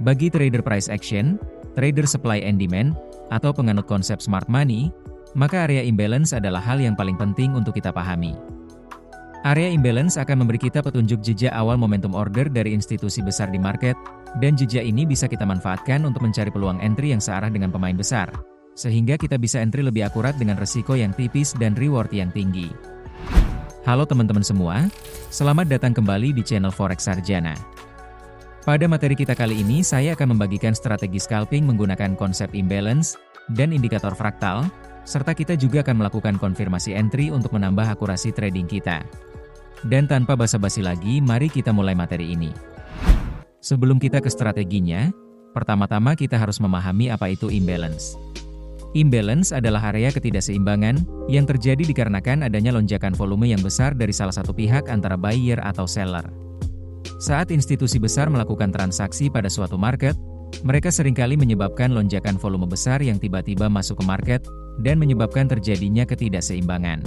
Bagi trader price action, trader supply and demand, atau penganut konsep smart money, maka area imbalance adalah hal yang paling penting untuk kita pahami. Area imbalance akan memberi kita petunjuk jejak awal momentum order dari institusi besar di market, dan jejak ini bisa kita manfaatkan untuk mencari peluang entry yang searah dengan pemain besar, sehingga kita bisa entry lebih akurat dengan resiko yang tipis dan reward yang tinggi. Halo teman-teman semua, selamat datang kembali di channel Forex Sarjana. Pada materi kita kali ini saya akan membagikan strategi scalping menggunakan konsep imbalance dan indikator fraktal, serta kita juga akan melakukan konfirmasi entry untuk menambah akurasi trading kita. Dan tanpa basa-basi lagi, mari kita mulai materi ini. Sebelum kita ke strateginya, pertama-tama kita harus memahami apa itu imbalance. Imbalance adalah area ketidakseimbangan yang terjadi dikarenakan adanya lonjakan volume yang besar dari salah satu pihak antara buyer atau seller. Saat institusi besar melakukan transaksi pada suatu market, mereka seringkali menyebabkan lonjakan volume besar yang tiba-tiba masuk ke market dan menyebabkan terjadinya ketidakseimbangan.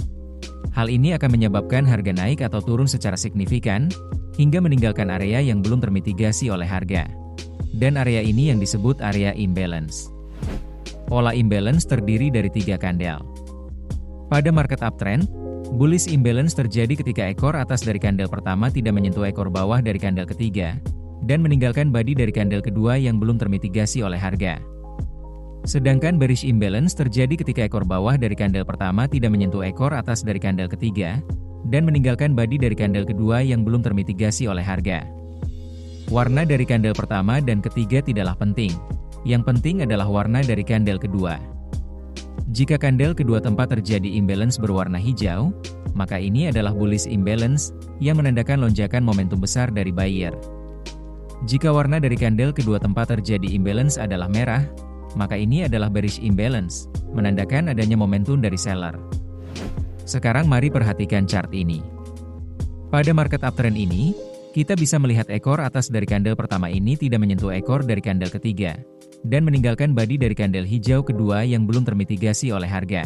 Hal ini akan menyebabkan harga naik atau turun secara signifikan, hingga meninggalkan area yang belum termitigasi oleh harga. Dan area ini yang disebut area imbalance. Pola imbalance terdiri dari 3 kandel. Pada market uptrend, bullish imbalance terjadi ketika ekor atas dari kandel pertama tidak menyentuh ekor bawah dari kandel ketiga, dan meninggalkan body dari kandel kedua yang belum termitigasi oleh harga. Sedangkan bearish imbalance terjadi ketika ekor bawah dari kandel pertama tidak menyentuh ekor atas dari kandel ketiga, dan meninggalkan body dari kandel kedua yang belum termitigasi oleh harga. Warna dari kandel pertama dan ketiga tidaklah penting. Yang penting adalah warna dari kandel kedua. Jika kandel kedua tempat terjadi imbalance berwarna hijau, maka ini adalah bullish imbalance yang menandakan lonjakan momentum besar dari buyer. Jika warna dari kandel kedua tempat terjadi imbalance adalah merah, maka ini adalah bearish imbalance, menandakan adanya momentum dari seller. Sekarang mari perhatikan chart ini. Pada market uptrend ini, kita bisa melihat ekor atas dari kandel pertama ini tidak menyentuh ekor dari kandel ketiga, dan meninggalkan body dari kandel hijau kedua yang belum termitigasi oleh harga.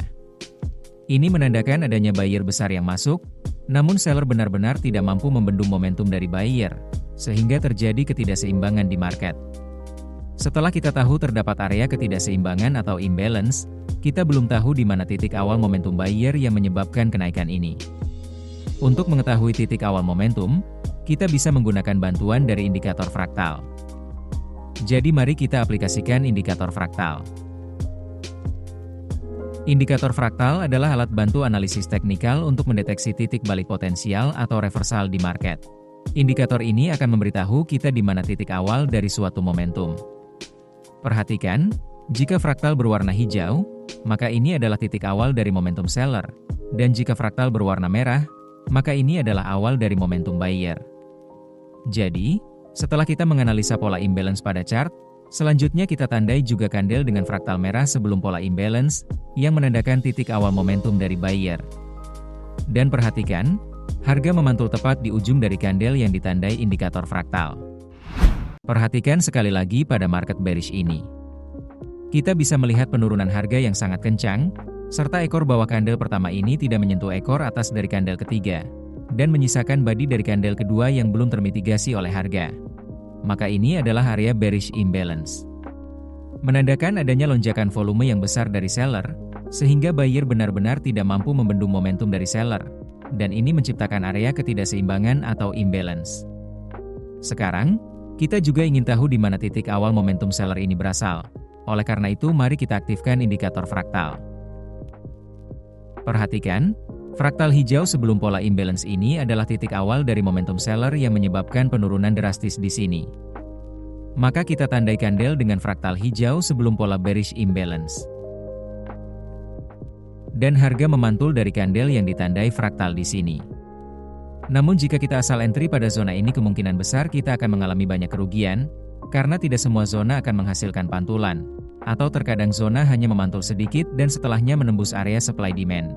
Ini menandakan adanya buyer besar yang masuk, namun seller benar-benar tidak mampu membendung momentum dari buyer, sehingga terjadi ketidakseimbangan di market. Setelah kita tahu terdapat area ketidakseimbangan atau imbalance, kita belum tahu di mana titik awal momentum buyer yang menyebabkan kenaikan ini. Untuk mengetahui titik awal momentum, kita bisa menggunakan bantuan dari indikator fraktal. Jadi mari kita aplikasikan indikator fraktal. Indikator fraktal adalah alat bantu analisis teknikal untuk mendeteksi titik balik potensial atau reversal di market. Indikator ini akan memberitahu kita di mana titik awal dari suatu momentum. Perhatikan, jika fraktal berwarna hijau, maka ini adalah titik awal dari momentum seller, dan jika fraktal berwarna merah, maka ini adalah awal dari momentum buyer. Jadi, setelah kita menganalisa pola imbalance pada chart, selanjutnya kita tandai juga kandel dengan fraktal merah sebelum pola imbalance, yang menandakan titik awal momentum dari buyer. Dan perhatikan, harga memantul tepat di ujung dari kandel yang ditandai indikator fraktal. Perhatikan sekali lagi pada market bearish ini. Kita bisa melihat penurunan harga yang sangat kencang, serta ekor bawah kandel pertama ini tidak menyentuh ekor atas dari kandel ketiga, dan menyisakan body dari kandel kedua yang belum termitigasi oleh harga. Maka ini adalah area bearish imbalance. Menandakan adanya lonjakan volume yang besar dari seller, sehingga buyer benar-benar tidak mampu membendung momentum dari seller, dan ini menciptakan area ketidakseimbangan atau imbalance. Sekarang, kita juga ingin tahu di mana titik awal momentum seller ini berasal. Oleh karena itu, mari kita aktifkan indikator fraktal. Perhatikan, fraktal hijau sebelum pola imbalance ini adalah titik awal dari momentum seller yang menyebabkan penurunan drastis di sini. Maka kita tandai kandel dengan fraktal hijau sebelum pola bearish imbalance. Dan harga memantul dari kandel yang ditandai fraktal di sini. Namun jika kita asal entry pada zona ini kemungkinan besar kita akan mengalami banyak kerugian, karena tidak semua zona akan menghasilkan pantulan, atau terkadang zona hanya memantul sedikit dan setelahnya menembus area supply demand.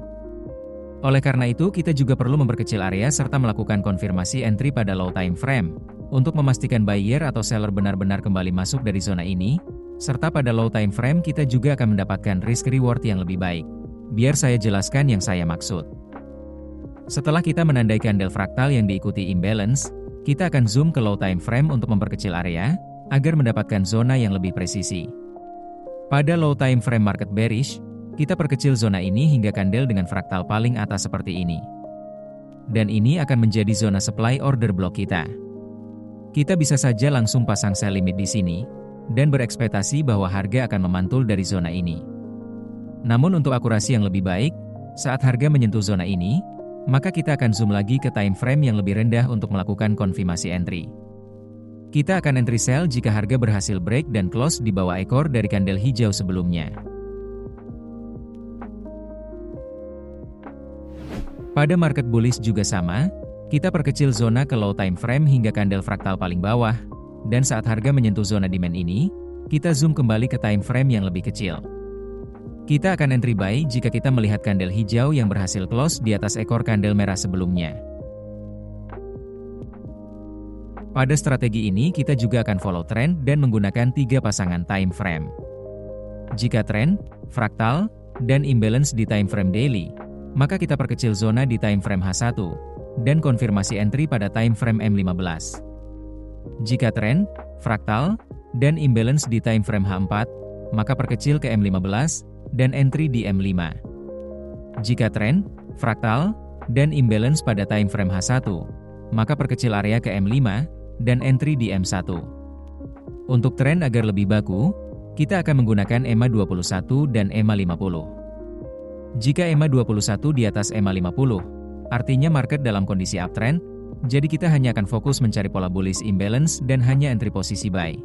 Oleh karena itu kita juga perlu memperkecil area serta melakukan konfirmasi entry pada low time frame, untuk memastikan buyer atau seller benar-benar kembali masuk dari zona ini, serta pada low time frame kita juga akan mendapatkan risk reward yang lebih baik. Biar saya jelaskan yang saya maksud. Setelah kita menandai kandel fraktal yang diikuti imbalance, kita akan zoom ke low time frame untuk memperkecil area, agar mendapatkan zona yang lebih presisi. Pada low time frame market bearish, kita perkecil zona ini hingga kandel dengan fraktal paling atas seperti ini. Dan ini akan menjadi zona supply order block kita. Kita bisa saja langsung pasang sell limit di sini, dan berekspektasi bahwa harga akan memantul dari zona ini. Namun untuk akurasi yang lebih baik, saat harga menyentuh zona ini, maka kita akan zoom lagi ke time frame yang lebih rendah untuk melakukan konfirmasi entry. Kita akan entry sell jika harga berhasil break dan close di bawah ekor dari kandel hijau sebelumnya. Pada market bullish juga sama, kita perkecil zona ke low time frame hingga kandel fraktal paling bawah, dan saat harga menyentuh zona demand ini, kita zoom kembali ke time frame yang lebih kecil. Kita akan entry buy jika kita melihat kandel hijau yang berhasil close di atas ekor kandel merah sebelumnya. Pada strategi ini kita juga akan follow trend dan menggunakan 3 pasangan time frame. Jika trend, fraktal, dan imbalance di time frame daily, maka kita perkecil zona di time frame H1, dan konfirmasi entry pada time frame M15. Jika trend, fraktal, dan imbalance di time frame H4, maka perkecil ke M15, dan entry di M5. Jika trend, fraktal, dan imbalance pada time frame H1, maka perkecil area ke M5, dan entry di M1. Untuk tren agar lebih baku, kita akan menggunakan EMA 21 dan EMA 50. Jika EMA 21 di atas EMA 50, artinya market dalam kondisi uptrend, jadi kita hanya akan fokus mencari pola bullish imbalance dan hanya entry posisi buy.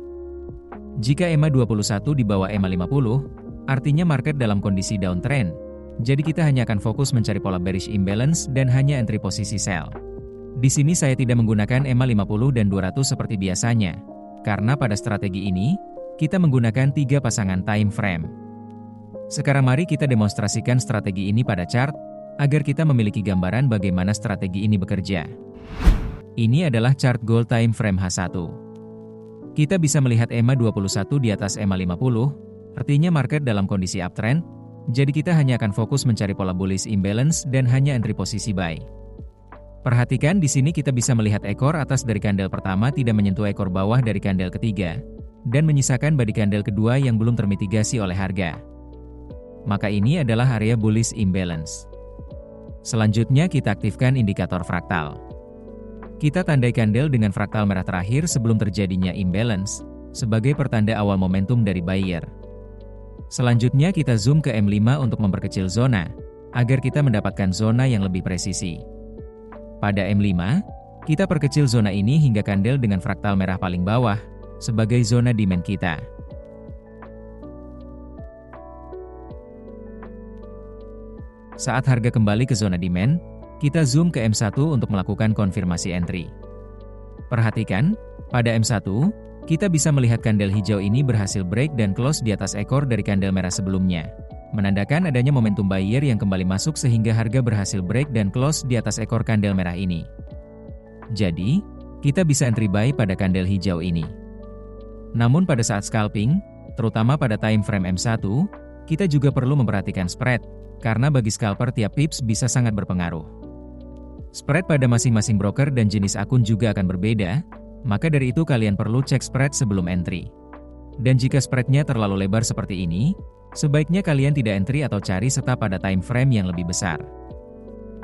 Jika EMA 21 di bawah EMA 50, artinya market dalam kondisi downtrend, jadi kita hanya akan fokus mencari pola bearish imbalance dan hanya entry posisi sell. Di sini saya tidak menggunakan EMA 50 dan 200 seperti biasanya, karena pada strategi ini, kita menggunakan 3 pasangan time frame. Sekarang mari kita demonstrasikan strategi ini pada chart, agar kita memiliki gambaran bagaimana strategi ini bekerja. Ini adalah chart gold time frame H1. Kita bisa melihat EMA 21 di atas EMA 50, artinya market dalam kondisi uptrend, jadi kita hanya akan fokus mencari pola bullish imbalance dan hanya entry posisi buy. Perhatikan di sini kita bisa melihat ekor atas dari kandel pertama tidak menyentuh ekor bawah dari kandel ketiga, dan menyisakan body kandel kedua yang belum termitigasi oleh harga. Maka ini adalah area bullish imbalance. Selanjutnya kita aktifkan indikator fraktal. Kita tandai kandel dengan fraktal merah terakhir sebelum terjadinya imbalance, sebagai pertanda awal momentum dari buyer. Selanjutnya kita zoom ke M5 untuk memperkecil zona, agar kita mendapatkan zona yang lebih presisi. Pada M5, kita perkecil zona ini hingga kandel dengan fraktal merah paling bawah, sebagai zona demand kita. Saat harga kembali ke zona demand, kita zoom ke M1 untuk melakukan konfirmasi entry. Perhatikan, pada M1, kita bisa melihat kandel hijau ini berhasil break dan close di atas ekor dari kandel merah sebelumnya, menandakan adanya momentum buyer yang kembali masuk sehingga harga berhasil break dan close di atas ekor kandel merah ini. Jadi, kita bisa entry buy pada kandel hijau ini. Namun pada saat scalping, terutama pada time frame M1, kita juga perlu memperhatikan spread, karena bagi scalper tiap pips bisa sangat berpengaruh. Spread pada masing-masing broker dan jenis akun juga akan berbeda, maka dari itu kalian perlu cek spread sebelum entry. Dan jika spreadnya terlalu lebar seperti ini, sebaiknya kalian tidak entry atau cari serta pada time frame yang lebih besar.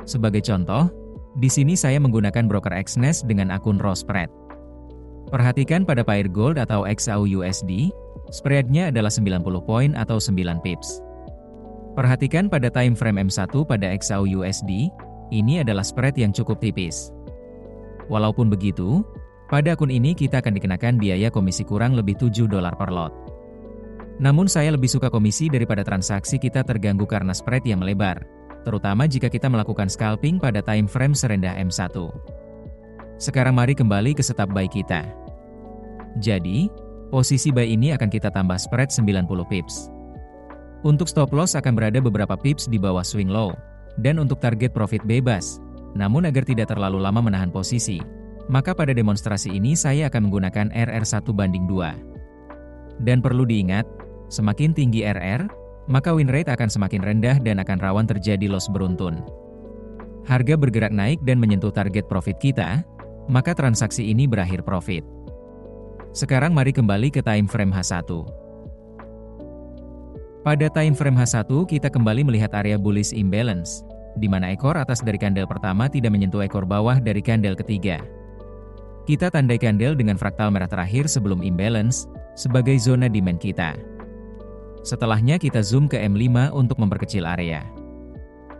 Sebagai contoh, di sini saya menggunakan broker Exness dengan akun raw spread. Perhatikan pada pair gold atau XAU/USD, spreadnya adalah 90 poin atau 9 pips. Perhatikan pada time frame M1 pada XAU/USD, ini adalah spread yang cukup tipis. Walaupun begitu, pada akun ini kita akan dikenakan biaya komisi kurang lebih $7 per lot. Namun saya lebih suka komisi daripada transaksi kita terganggu karena spread yang melebar, terutama jika kita melakukan scalping pada time frame serendah M1. Sekarang mari kembali ke setup buy kita. Jadi, posisi buy ini akan kita tambah spread 90 pips. Untuk stop loss akan berada beberapa pips di bawah swing low, dan untuk target profit bebas. Namun agar tidak terlalu lama menahan posisi, maka pada demonstrasi ini saya akan menggunakan RR 1:2. Dan perlu diingat, semakin tinggi RR, maka win rate akan semakin rendah dan akan rawan terjadi loss beruntun. Harga bergerak naik dan menyentuh target profit kita, maka transaksi ini berakhir profit. Sekarang mari kembali ke time frame H1. Pada time frame H1 kita kembali melihat area bullish imbalance, di mana ekor atas dari kandel pertama tidak menyentuh ekor bawah dari kandel ketiga. Kita tandai kandel dengan fraktal merah terakhir sebelum imbalance, sebagai zona demand kita. Setelahnya kita zoom ke M5 untuk memperkecil area.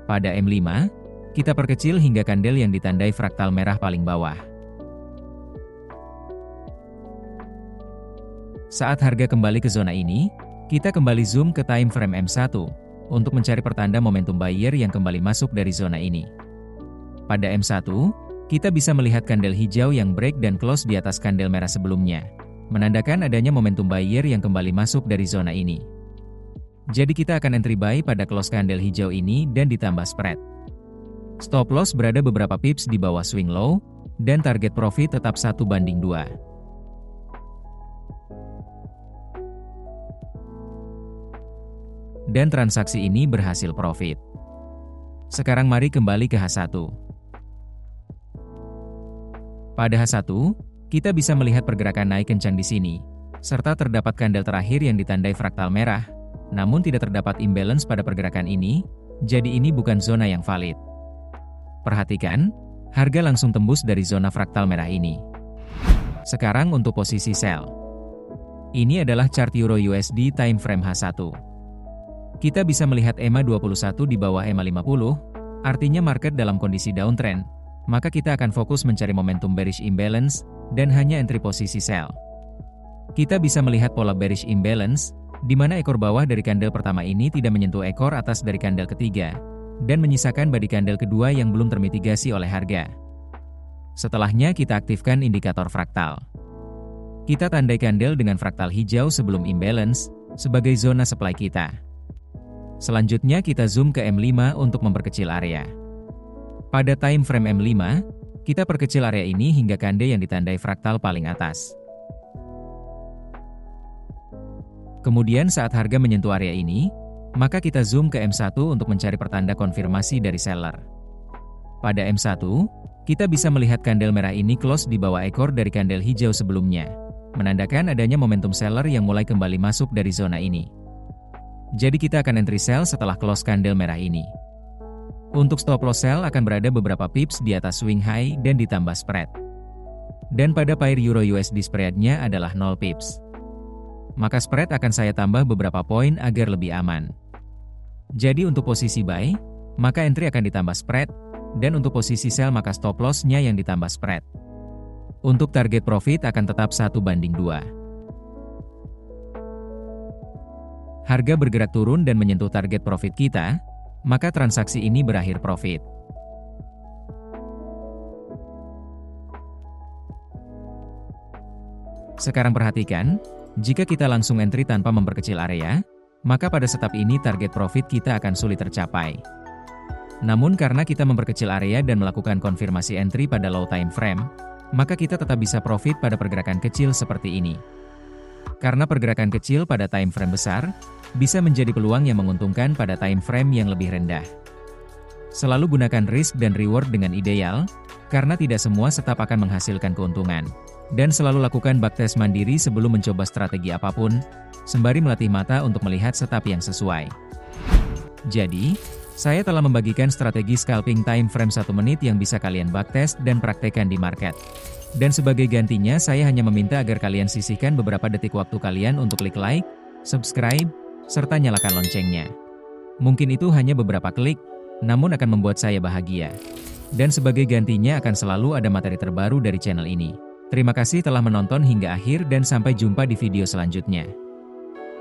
Pada M5, kita perkecil hingga kandel yang ditandai fraktal merah paling bawah. Saat harga kembali ke zona ini, kita kembali zoom ke time frame M1 untuk mencari pertanda momentum buyer yang kembali masuk dari zona ini. Pada M1, kita bisa melihat kandel hijau yang break dan close di atas kandel merah sebelumnya, menandakan adanya momentum buyer yang kembali masuk dari zona ini. Jadi kita akan entry buy pada close kandel hijau ini dan ditambah spread. Stop loss berada beberapa pips di bawah swing low, dan target profit tetap 1:2. Dan transaksi ini berhasil profit. Sekarang mari kembali ke H1. Pada H1, kita bisa melihat pergerakan naik kencang di sini, serta terdapat kandel terakhir yang ditandai fraktal merah, namun tidak terdapat imbalance pada pergerakan ini, jadi ini bukan zona yang valid. Perhatikan, harga langsung tembus dari zona fraktal merah ini. Sekarang untuk posisi sell. Ini adalah chart Euro USD time frame H1. Kita bisa melihat EMA 21 di bawah EMA 50, artinya market dalam kondisi downtrend, maka kita akan fokus mencari momentum bearish imbalance, dan hanya entry posisi sell. Kita bisa melihat pola bearish imbalance, di mana ekor bawah dari kandel pertama ini tidak menyentuh ekor atas dari kandel ketiga, dan menyisakan body kandel kedua yang belum termitigasi oleh harga. Setelahnya kita aktifkan indikator fraktal. Kita tandai kandel dengan fraktal hijau sebelum imbalance, sebagai zona supply kita. Selanjutnya kita zoom ke M5 untuk memperkecil area. Pada time frame M5, kita perkecil area ini hingga kandel yang ditandai fraktal paling atas. Kemudian saat harga menyentuh area ini, maka kita zoom ke M1 untuk mencari pertanda konfirmasi dari seller. Pada M1, kita bisa melihat kandel merah ini close di bawah ekor dari kandel hijau sebelumnya, menandakan adanya momentum seller yang mulai kembali masuk dari zona ini. Jadi kita akan entry sell setelah close kandel merah ini. Untuk stop loss sell akan berada beberapa pips di atas swing high dan ditambah spread. Dan pada pair Euro USD spreadnya adalah 0 pips. Maka spread akan saya tambah beberapa poin agar lebih aman. Jadi untuk posisi buy, maka entry akan ditambah spread, dan untuk posisi sell maka stop loss-nya yang ditambah spread. Untuk target profit akan tetap 1:2. Harga bergerak turun dan menyentuh target profit kita, maka transaksi ini berakhir profit. Sekarang perhatikan, jika kita langsung entry tanpa memperkecil area, maka pada setup ini target profit kita akan sulit tercapai. Namun karena kita memperkecil area dan melakukan konfirmasi entry pada low time frame, maka kita tetap bisa profit pada pergerakan kecil seperti ini. Karena pergerakan kecil pada time frame besar, bisa menjadi peluang yang menguntungkan pada time frame yang lebih rendah. Selalu gunakan risk dan reward dengan ideal, karena tidak semua setup akan menghasilkan keuntungan. Dan selalu lakukan backtest mandiri sebelum mencoba strategi apapun, sembari melatih mata untuk melihat setup yang sesuai. Jadi, saya telah membagikan strategi scalping time frame 1 menit yang bisa kalian backtest dan praktekkan di market. Dan sebagai gantinya saya hanya meminta agar kalian sisihkan beberapa detik waktu kalian untuk klik like, subscribe, serta nyalakan loncengnya. Mungkin itu hanya beberapa klik, namun akan membuat saya bahagia. Dan sebagai gantinya akan selalu ada materi terbaru dari channel ini. Terima kasih telah menonton hingga akhir dan sampai jumpa di video selanjutnya.